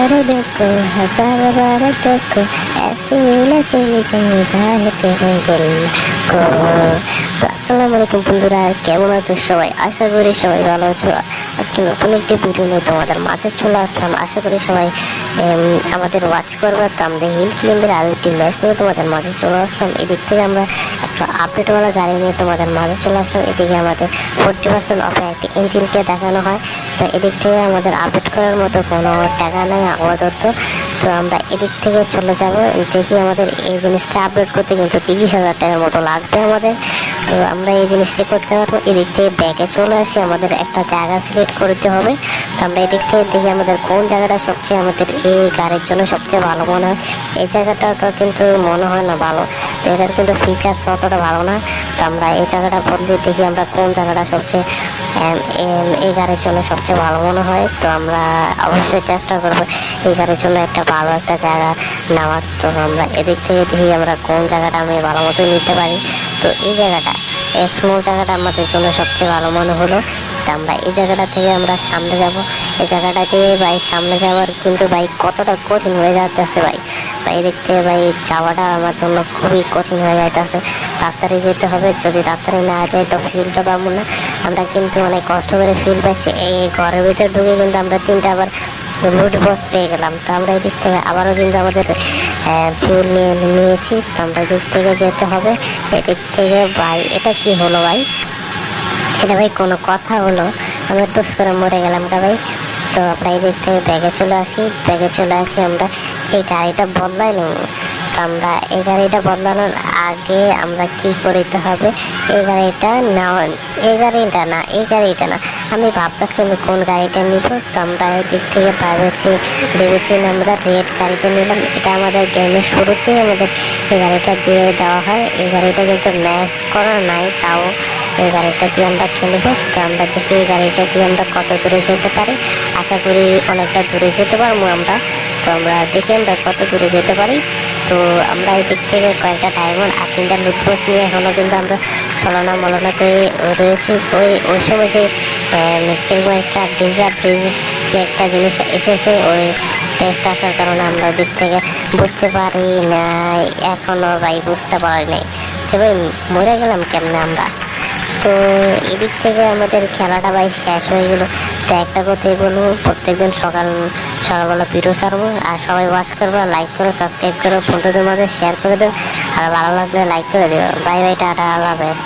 देखो हजार बार देखो ऐसे मिले से मुझे चाहते हैं दिल को। তো আসসালামু আলাইকুম বন্ধুরা, কেমন আছো সবাই? আশা করি সবাই ভালো আছো। আজকে নতুন একটি ভিডিও নিয়ে তোমাদের মাঝে চলে আসলাম। আশা করি সবাই আমাদের ওয়াচ করবে। তো আমরা হিল ক্লাইম্বের আরও একটি ম্যাচ নিয়ে তোমাদের মাঝে চলে আসলাম। এদিক থেকে আমরা একটা আপডেটওয়ালা গাড়ি নিয়ে তোমাদের মাঝে চলে আসলাম। এদিকে আমাদের 40% অফে একটি ইঞ্জিনকে দেখানো হয়। তো এদিক থেকে আমাদের আপডেট করার মতো কোনো টাকা নেই আপাতত। তো আমরা এদিক থেকে চলে যাব। দেখি আমাদের এই জিনিসটা আপডেট করতে কিন্তু 30,000 টাকার মতো লাগবে আমাদের। তো আমরা এই জিনিসটি করতে পারবো। এদিক থেকে ব্যাগে চলে আসি, আমাদের একটা জায়গা সিলেক্ট করতে হবে। তো আমরা এদিক থেকে দেখি আমাদের কোন জায়গাটা সবচেয়ে আমাদের এই গাড়ির জন্য সবচেয়ে ভালো মনে হয়। এই জায়গাটা তো কিন্তু মনে হয় না ভালো, তো এটার কিন্তু ফিচার্স অতটা ভালো না। তো আমরা এই জায়গাটা বদলে দেখি আমরা কোন জায়গাটা সবচেয়ে এই গাড়ির জন্য সবচেয়ে ভালো মনে হয়। তো আমরা অবশ্যই চেষ্টা করবো এই গাড়ির জন্য একটা ভালো একটা জায়গা নেওয়ার। তো আমরা এদিক থেকে দেখি আমরা কোন জায়গাটা আমি ভালো মতো নিতে পারি। তো এই জায়গাটা স্নো জায়গাটা আমাদের জন্য সবচেয়ে ভালো মনে হলো। তো আমরা এই জায়গাটা থেকে আমরা সামনে যাব। এই জায়গাটা থেকে ভাই সামনে যাওয়ার কিন্তু ভাই কতটা কঠিন হয়ে যাচ্ছে ভাই। এদিক থেকে ভাই যাওয়াটা আমার জন্য খুবই কঠিন হয়ে যাইতেছে। তাড়াতাড়ি যেতে হবে, যদি তাড়াতাড়ি না যায় তো ফিলটা পাবো না। আমরা কিন্তু অনেক কষ্ট করে ফিল পাচ্ছি। এই ঘরের ভিতরে ঢুকে কিন্তু আমরা 3টা আবার লুট বক্স পেয়ে গেলাম। তো আমরা এদিক থেকে আবারও কিন্তু আমাদের ফিউল নিয়েছি। তো আমরা এদিক থেকে যেতে হবে। এদিক থেকে ভাই এটা কি হলো ভাই? এটা ভাই কোনো কথা হলো? আমরা টুস করে মরে গেলাম কা ভাই। তো আমরা এদিক থেকে ব্যাগে চলে আসি। আমরা এই গাড়িটা বদলাই নেব। তো আমরা এই গাড়িটা বদলানোর আগে আমরা কি করতে হবে? এই গাড়িটা না আমি ভাবতেছি আমি কোন গাড়িটা নিব। তো আমরা এদিক থেকে ভেবেছি আমরা রেড গাড়িটা নিলাম। এটা আমাদের গেমের শুরুতেই আমাদের এই গাড়িটা দিয়ে দেওয়া হয়। এই গাড়িটা কিন্তু ম্যাচ করা নাই, তাও এই গাড়িটা দিয়ে আমরা খেলব। তো আমরা দেখি এই গাড়িটা দিয়ে আমরা কত দূরে যেতে পারি। আশা করি অনেকটা দূরে যেতে পারবো আমরা। তো আমরা দেখি আমরা কত দূরে যেতে পারি। তো আমরা এদিক থেকে কয়েকটা ডায়মন্ড আর 3টা লুটবক্স নিয়ে এখনও কিন্তু আমরা ছলনা মলনাতে রয়েছি। ওই সময় যে কিংবা একটা ডিজার্ট রেজিস্ট যে একটা জিনিস এসেছে, ওই টেস্ট আসার কারণে আমরা ওদিক থেকে বুঝতে পারি না এখনও ভাই, বুঝতে পারি নাই যে ভাই মরে গেলাম কেমনে আমরা। তো এদিক থেকে আমাদের খেলাটা ভাই শেষ হয়ে গেল। তো একটা কথাই বলবো, প্রত্যেকদিন সকালবেলা ভিডিও ছাড়বো। আর সবাই ওয়াচ করবো, লাইক করো, সাবস্ক্রাইব করো, বন্ধুদের মাঝে শেয়ার করে দেবো। আর ভালো লাগলে লাইক করে দেবো। বাই বাই, টাটা, আল্লাহ হাফেজ।